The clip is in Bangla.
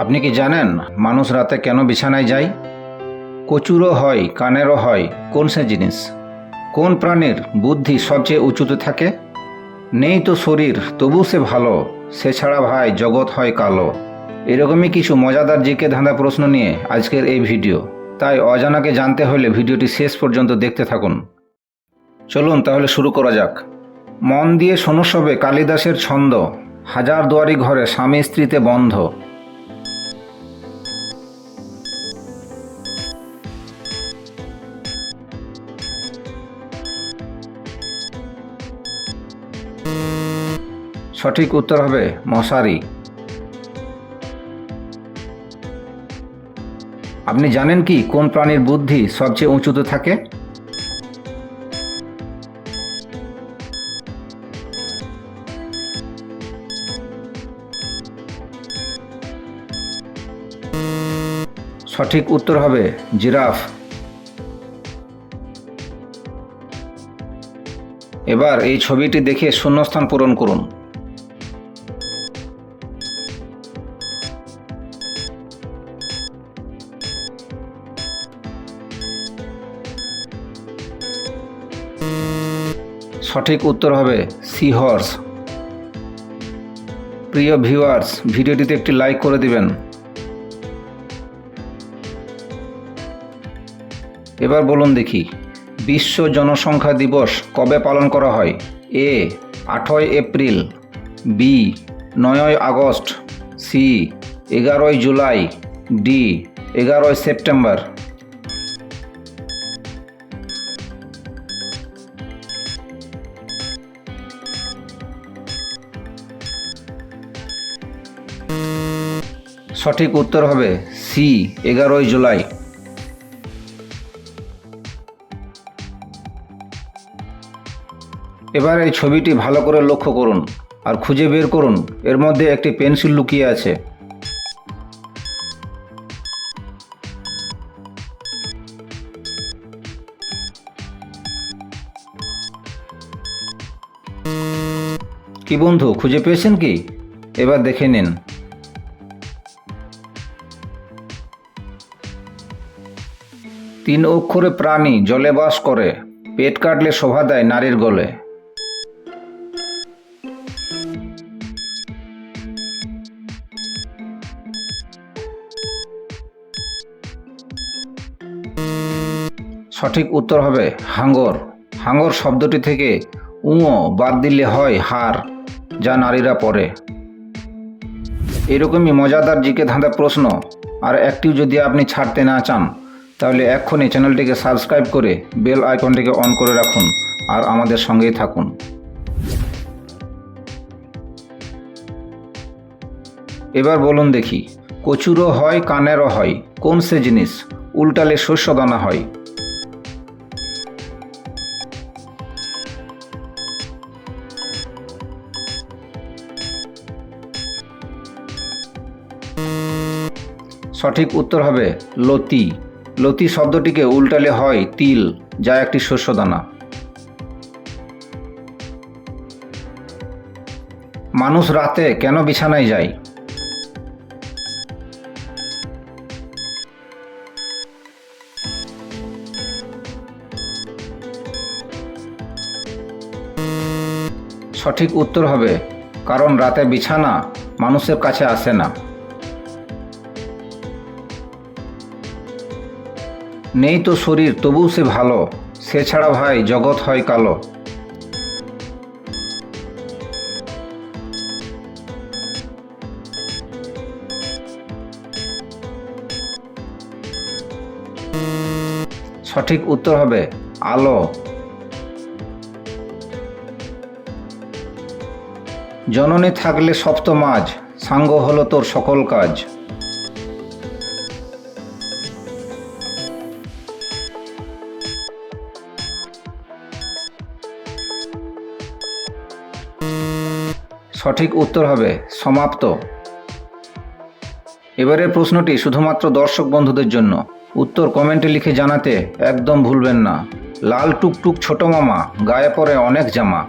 আপনি কি জানেন মানুষ রাতে কেন বিছানায় যায়? কচুরও হয়, কানেরও হয়, কোন সে জিনিস? কোন প্রাণীর বুদ্ধি সবচেয়ে উঁচুতে থাকে? নেই তো শরীর তবু সে ভালো, সে ছাড়া ভাই জগৎ হয় কালো। এরকমই কিছু মজাদার জিকে ধাঁধা প্রশ্ন নিয়ে আজকের এই ভিডিও। তাই অজানাকে জানতে হলে ভিডিওটি শেষ পর্যন্ত দেখতে থাকুন। চলুন তাহলে শুরু করা যাক। মন দিয়ে শোনো সবে কালিদাসের ছন্দ, হাজার দুয়ারি ঘরে স্বামী স্ত্রীতে বন্ধ। সঠিক উত্তর হবে মশারি। আপনি জানেন কি কোন প্রাণীর বুদ্ধি সবচেয়ে উঁচুতে থাকে? সঠিক উত্তর হবে জিরাফ। এবার এই ছবিটি দেখে শূন্যস্থান পূরণ করুন। সঠিক উত্তর হবে সি হর্স। প্রিয় ভিউয়ার্স, ভিডিওটিতে একটি লাইক করে দিবেন। এবার বলুন দেখি, বিশ্ব জনসংখ্যা দিবস কবে পালন করা হয়? এ 8ই এপ্রিল, বি 9ই আগস্ট, সি 11ই জুলাই, ডি 11ই সেপ্টেম্বর। সঠিক উত্তর হবে সি 11ই জুলাই। এবার এই ছবিটি ভালো করে লক্ষ্য করুন আর খুঁজে বের করুন এর মধ্যে একটি পেন্সিল লুকিয়ে আছে। কি বন্ধু, খুঁজে পেয়েছেন কি? এবার দেখে নিন। তিন অক্ষরে প্রাণী জলে বাস করে, পেট কাটলে শোভা দেয় নারীর গলে। সঠিক উত্তর হবে হাঙ্গর। হাঙ্গর শব্দটি থেকে উঁ বাদ দিলে হয় হার, যা নারীরা পরে। এরকমই মজাদার জিকে ধাঁধা প্রশ্ন আর একটিও যদি আপনি ছাড়তে না চান, তাহলে এক্ষুনি চ্যানেলটিকে সাবস্ক্রাইব করে বেল আইকনটিকে অন করে রাখুন আর আমাদের সঙ্গেই থাকুন। এবার বলুন দেখি, কচুরও হয় কানেরও হয়, কোন সে জিনিস? উল্টালে শস্য দানা হয়। সঠিক উত্তর হবে লতি। লতি শব্দটিকে উল্টালে হয় তিল, যা একটি শস্যদানা। মানুষ রাতে কেন বিছানায় যায়? সঠিক উত্তর হবে কারণ রাতে বিছানা মানুষের কাছে আসে না। নেই তো শরীর তবু সে ভালো, সে ছাড়া ভাই জগৎ হয় কালো। সঠিক উত্তর হবে আলো। জননী থাকলে সপ্ত মাঝ, সাঙ্গ হলো তোর সকল কাজ। সঠিক উত্তর হবে সমাপ্ত। এবারের প্রশ্নটি শুধুমাত্র দর্শক বন্ধুদের জন্য। উত্তর কমেন্টে লিখে জানাতে একদম ভুলবেন না। লাল টুকটুক ছোট মামা, গায়ে পরে অনেক জামা।